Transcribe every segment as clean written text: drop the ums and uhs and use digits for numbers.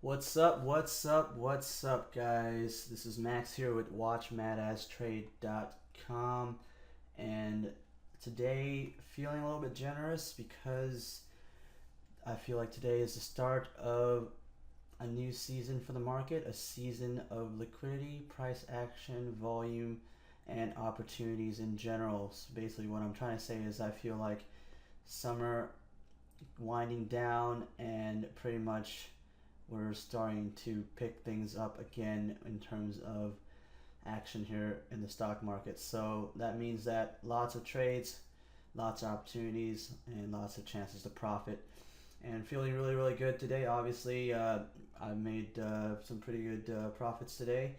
What's up? What's up? What's up, guys? This is Max here with WatchMadazTrade.com, and today feeling a little bit generous because I feel like today is the start of a new season for the market, a season of liquidity, price action, volume, and opportunities in general. So basically, what I'm trying to say is I feel like summer winding down and pretty much we're starting to pick things up again in terms of action here in the stock market. So that means that lots of trades, lots of opportunities, and lots of chances to profit. And feeling really good today. Obviously, I made some pretty good profits today.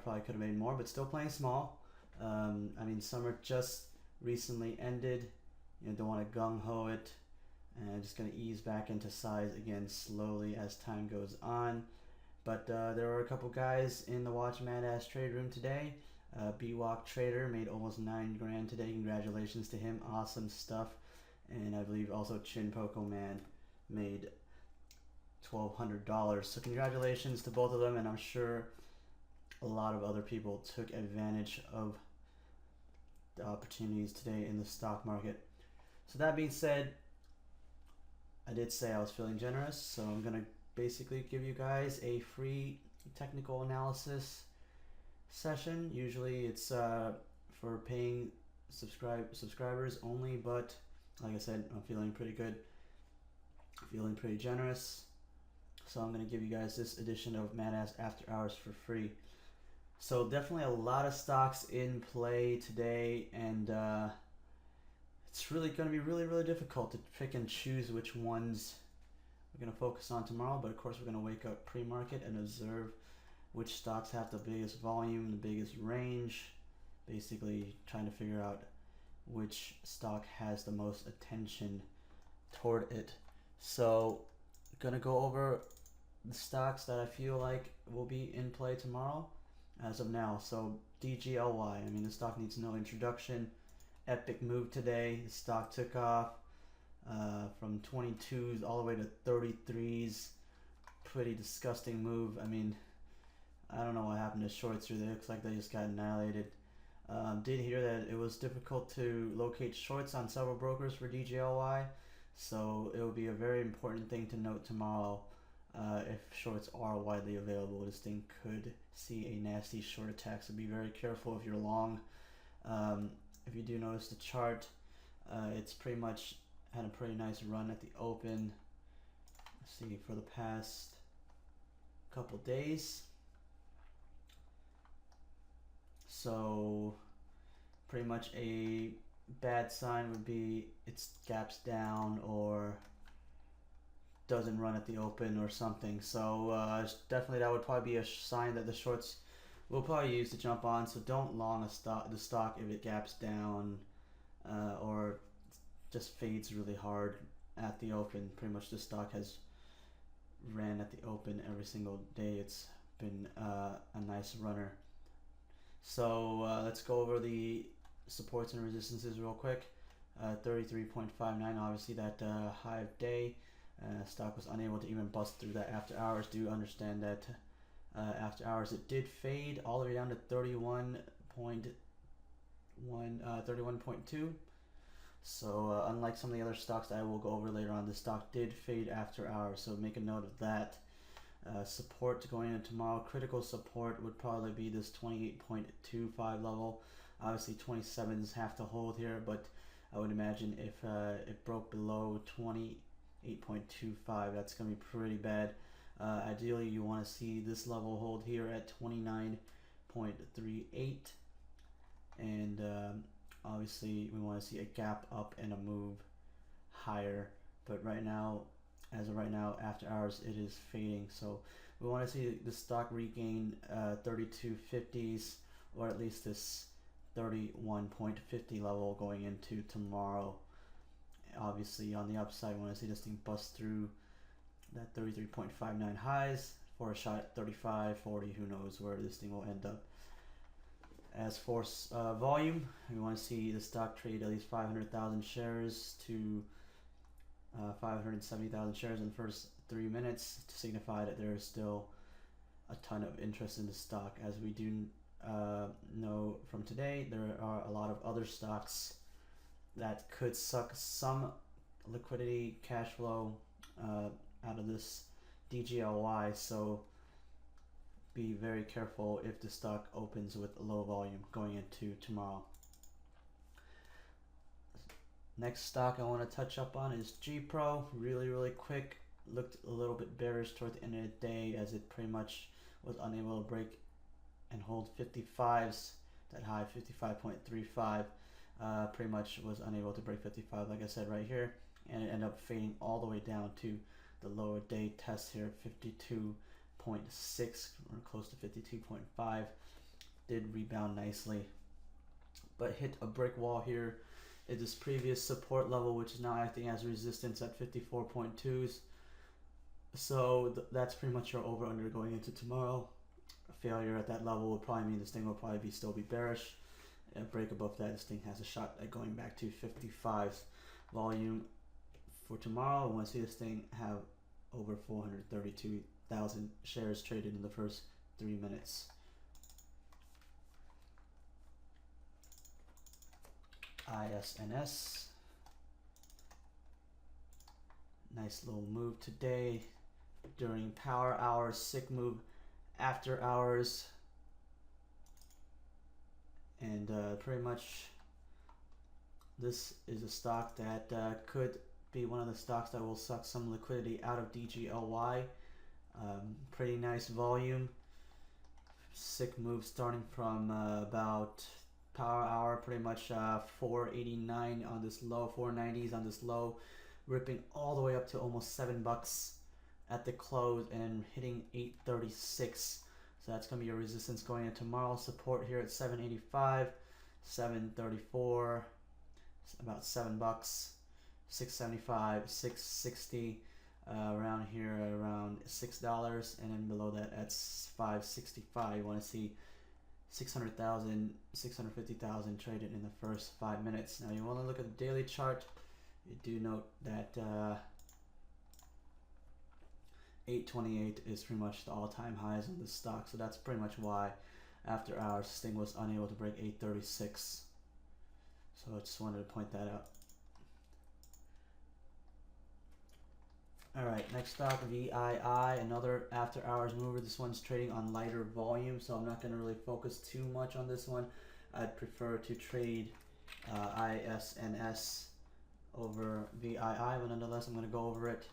Probably could have made more, but still playing small. I mean, summer just recently ended. You know, don't want to gung-ho it. And just going to ease back into size again slowly as time goes on. But there were a couple guys in the WatchMadazTrade room today. BWalk Trader made almost 9 grand today. Congratulations to him. Awesome stuff. And I believe also Chin Poco Man made $1,200. So congratulations to both of them. And I'm sure a lot of other people took advantage of the opportunities today in the stock market. So that being said, I did say I was feeling generous, so I'm going to basically give you guys a free technical analysis session. Usually it's for paying subscribers only, but like I said, I'm feeling pretty good, feeling pretty generous. So I'm going to give you guys this edition of Madaz After Hours for free. So definitely a lot of stocks in play today, and it's really going to be really difficult to pick and choose which ones we're going to focus on tomorrow. But of course, we're going to wake up pre-market and observe which stocks have the biggest volume, the biggest range. Basically, trying to figure out which stock has the most attention toward it. So, going to go over the stocks that I feel like will be in play tomorrow as of now. So, DGLY. I mean, the stock needs no introduction. Epic move today. The stock took off from 22s all the way to 33s. Pretty disgusting move. I mean, I don't know what happened to shorts here. It looks like they just got annihilated. Did hear that it was difficult to locate shorts on several brokers for DGLY, so it will be a very important thing to note tomorrow. If shorts are widely available, this thing could see a nasty short attack, so be very careful if you're long. If you do notice the chart, it's pretty much had a pretty nice run at the open. Let's see, for the past couple days. So pretty much a bad sign would be it gaps down or doesn't run at the open or something. So definitely that would probably be a sign that the shorts we'll probably use to jump on. So don't long the stock if it gaps down or just fades really hard at the open. Pretty much the stock has ran at the open every single day. It's been a nice runner. So let's go over the supports and resistances real quick. 33.59, obviously that high of day. Stock was unable to even bust through that after hours. Do understand that after hours it did fade all the way down to 31.2. So unlike some of the other stocks that I will go over later on, the stock did fade after hours, so make a note of that. Support going into tomorrow, critical support would probably be this 28.25 level. Obviously 27s have to hold here, but I would imagine if it broke below 28.25, that's going to be pretty bad. Ideally, you want to see this level hold here at 29.38, and obviously we want to see a gap up and a move higher. But right now, as of right now, after hours, it is fading. So we want to see the stock regain 32.50s, or at least this 31.50 level going into tomorrow. Obviously, on the upside, we want to see this thing bust through that 33.59 highs for a shot at 35, 40. Who knows where this thing will end up. As for volume, we want to see the stock trade at least 500,000 shares to 570,000 shares in the first 3 minutes to signify that there is still a ton of interest in the stock. As we do know from today, there are a lot of other stocks that could suck some liquidity, cash flow out of this DGLY, so be very careful if the stock opens with low volume going into tomorrow. Next stock I want to touch up on is GPRO. Really quick. Looked a little bit bearish toward the end of the day, as it pretty much was unable to break and hold 55s, that high 55.35. Pretty much was unable to break 55, like I said right here, and it ended up fading all the way down to the lower day test here, 52.6 or close to 52.5. Did rebound nicely, but hit a brick wall here at this previous support level, which is now acting as resistance at 54.2s. So that's pretty much your over under going into tomorrow. A failure at that level would probably mean this thing will probably still be bearish. A break above that, this thing has a shot at going back to 55s. Volume for tomorrow, I want to see this thing have over 432,000 shares traded in the first 3 minutes. ISNS, nice little move today during power hours, sick move after hours, and pretty much this is a stock that could be one of the stocks that will suck some liquidity out of DGLY. Pretty nice volume, sick move starting from about power hour, pretty much 489 on this low, 490s on this low, ripping all the way up to almost $7 at the close and hitting 836. So that's gonna be your resistance going into tomorrow. Support here at 785, 734, about $7, 675, 660, around here around $6, and then below that at 565. You want to see 600,000, 650,000 traded in the first 5 minutes. Now you want to look at the daily chart. You do note that 828 is pretty much the all-time highs in this stock, so that's pretty much why after hours this thing was unable to break 836. So I just wanted to point that out. Alright, next stock, VII, another after hours mover. This one's trading on lighter volume, so I'm not going to really focus too much on this one. I'd prefer to trade ISNS over VII, but nonetheless I'm going to go over it,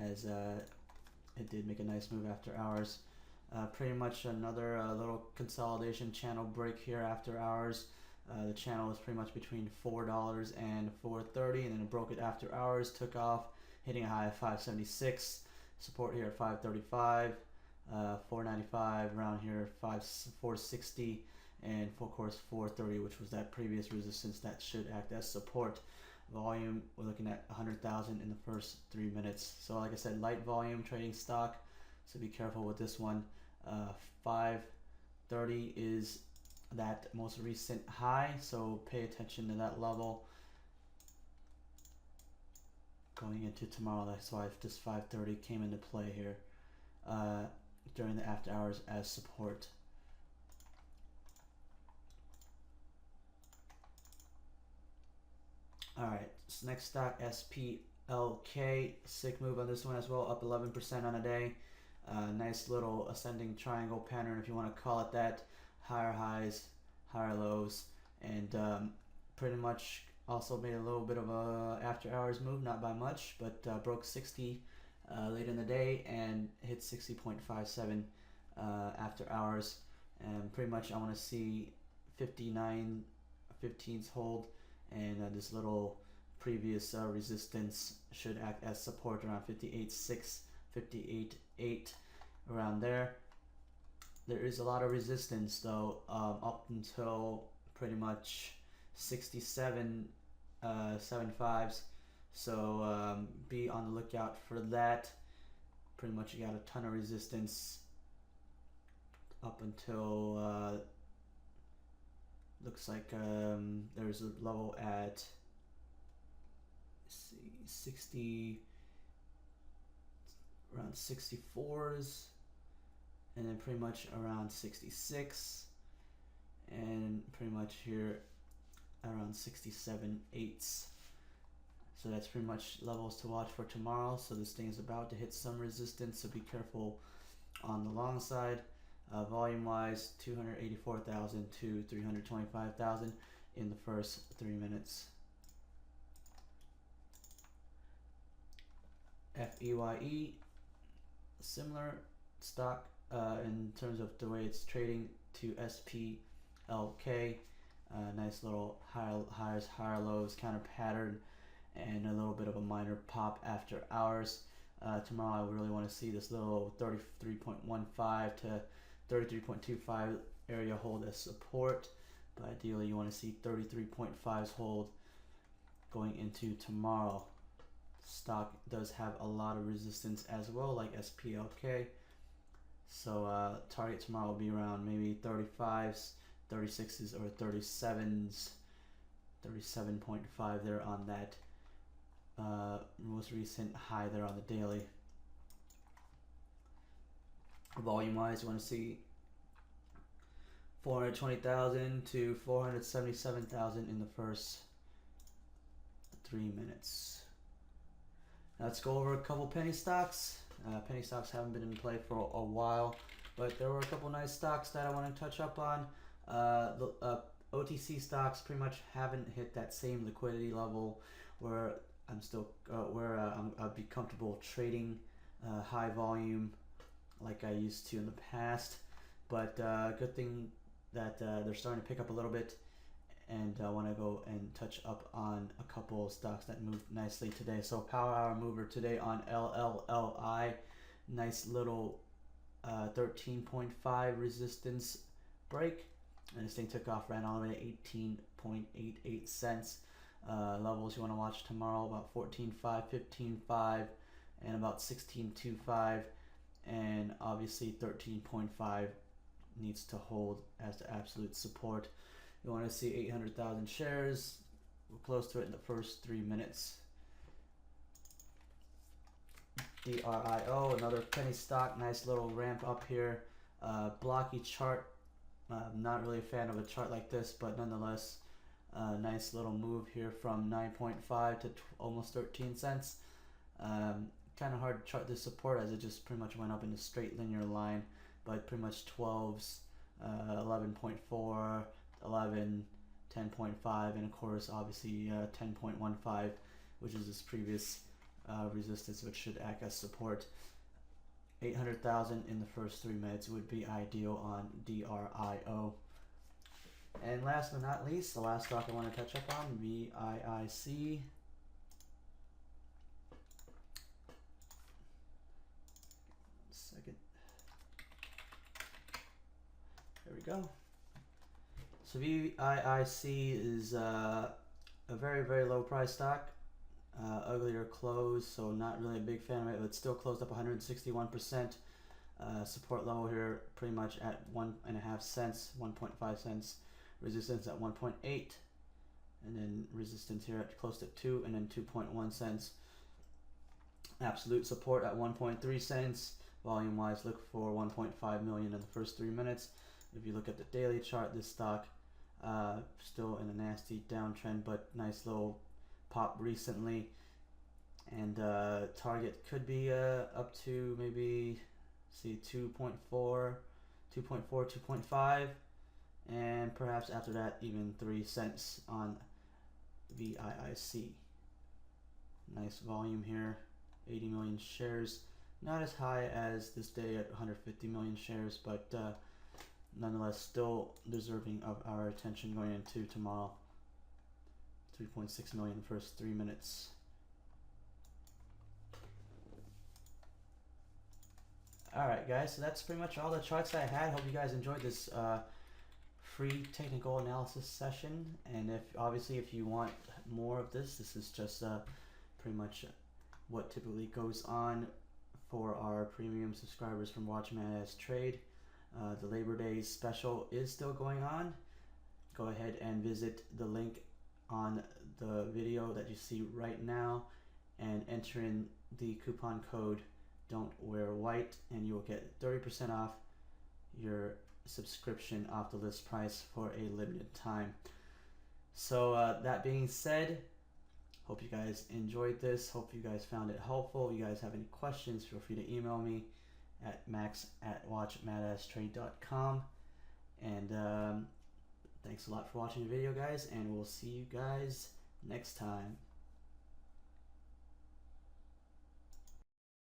as it did make a nice move after hours. Pretty much another little consolidation channel break here after hours. The channel was pretty much between $4 and $4.30, and then it broke it after hours, took off, hitting a high of 576, support here at 535, 495, around here 460, and of course 430, which was that previous resistance that should act as support. Volume, we're looking at 100,000 in the first 3 minutes. So like I said, light volume trading stock, so be careful with this one. 530 is that most recent high, so pay attention to that level going into tomorrow. That's why this 530 came into play here during the after hours as support. Alright, so next stock, SPLK, sick move on this one as well, up 11% on a day. Nice little ascending triangle pattern, if you want to call it that. Higher highs, higher lows, and pretty much also made a little bit of a after hours move, not by much, but broke 60 late in the day and hit 60.57 after hours. And pretty much I want to see 59 15s hold, and this little previous resistance should act as support around 58.6, 58.8, around there. There is a lot of resistance though, up until pretty much 67, 75s. So be on the lookout for that. Pretty much you got a ton of resistance up until looks like there's a level at 60, around 64s, and then pretty much around 66, and pretty much here around 67.8. So that's pretty much levels to watch for tomorrow. So this thing is about to hit some resistance, so be careful on the long side. Volume wise, 284,000 to 325,000 in the first 3 minutes. FEYE, similar stock in terms of the way it's trading to SPLK. Nice little higher highs, higher lows counter pattern, and a little bit of a minor pop after hours. Tomorrow I really want to see this little 33.15 to 33.25 area hold as support, but ideally you want to see 33.5s hold going into tomorrow. Stock does have a lot of resistance as well, like SPLK. So target tomorrow will be around maybe 35s, 36s, or 37s. 37.5 there on that most recent high there on the daily. Volume wise, you want to see 420,000 to 477,000 in the first 3 minutes. Now let's go over a couple penny stocks. Penny stocks haven't been in play for a while, but there were a couple nice stocks that I want to touch up on. The OTC stocks pretty much haven't hit that same liquidity level where I'm still I'd be comfortable trading high volume like I used to in the past. But good thing that they're starting to pick up a little bit, and I want to go and touch up on a couple stocks that moved nicely today. So power hour mover today on LLLI, nice little 13.5 resistance break, and this thing took off, ran all the way to 18.88 cents. Levels you want to watch tomorrow, about 14.5, 15.5, and about 16.25, and obviously 13.5 needs to hold as the absolute support. You want to see 800,000 shares. We're close to it in the first 3 minutes. DRIO, another penny stock, nice little ramp up here. Blocky chart. Not really a fan of a chart like this, but nonetheless, nice little move here from 9.5 to almost 13 cents. Kind of hard to chart this support as it just pretty much went up in a straight linear line, but pretty much 12s, 11.4, 11, 10.5, and of course obviously 10.15, which is this previous resistance, which should act as support. 800,000 in the first 3 minutes would be ideal on DRIO. And last but not least, the last stock I want to touch up on, VIIC. Second. There we go. So VIIC is a very, very low price stock. Uglier close, so not really a big fan of it, but still closed up 161%. Support level here pretty much at 1.5 cents, 1.5 cents. Resistance at 1.8, and then resistance here at close to 2, and then 2.1 cents. Absolute support at 1.3 cents. Volume wise, look for 1.5 million in the first 3 minutes. If you look at the daily chart, this stock still in a nasty downtrend, but nice little pop recently, and target could be up to maybe 2.4, 2.5, and perhaps after that even 3 cents on VIIC. Nice volume here, 80 million shares, not as high as this day at 150 million shares, but nonetheless still deserving of our attention going into tomorrow. 3.6 million first 3 minutes. Alright guys, so that's pretty much all the charts I had. Hope you guys enjoyed this free technical analysis session, and if you want more of this is just pretty much what typically goes on for our premium subscribers from WatchMadazTrade. The Labor Day special is still going on. Go ahead and visit the link on the video that you see right now and enter in the coupon code don't wear white, and you will get 30% off your subscription off the list price for a limited time. So that being said, hope you guys enjoyed this. Hope you guys found it helpful. If you guys have any questions, feel free to email me at max@watchmadaztrade.com. And thanks a lot for watching the video, guys, and we'll see you guys next time.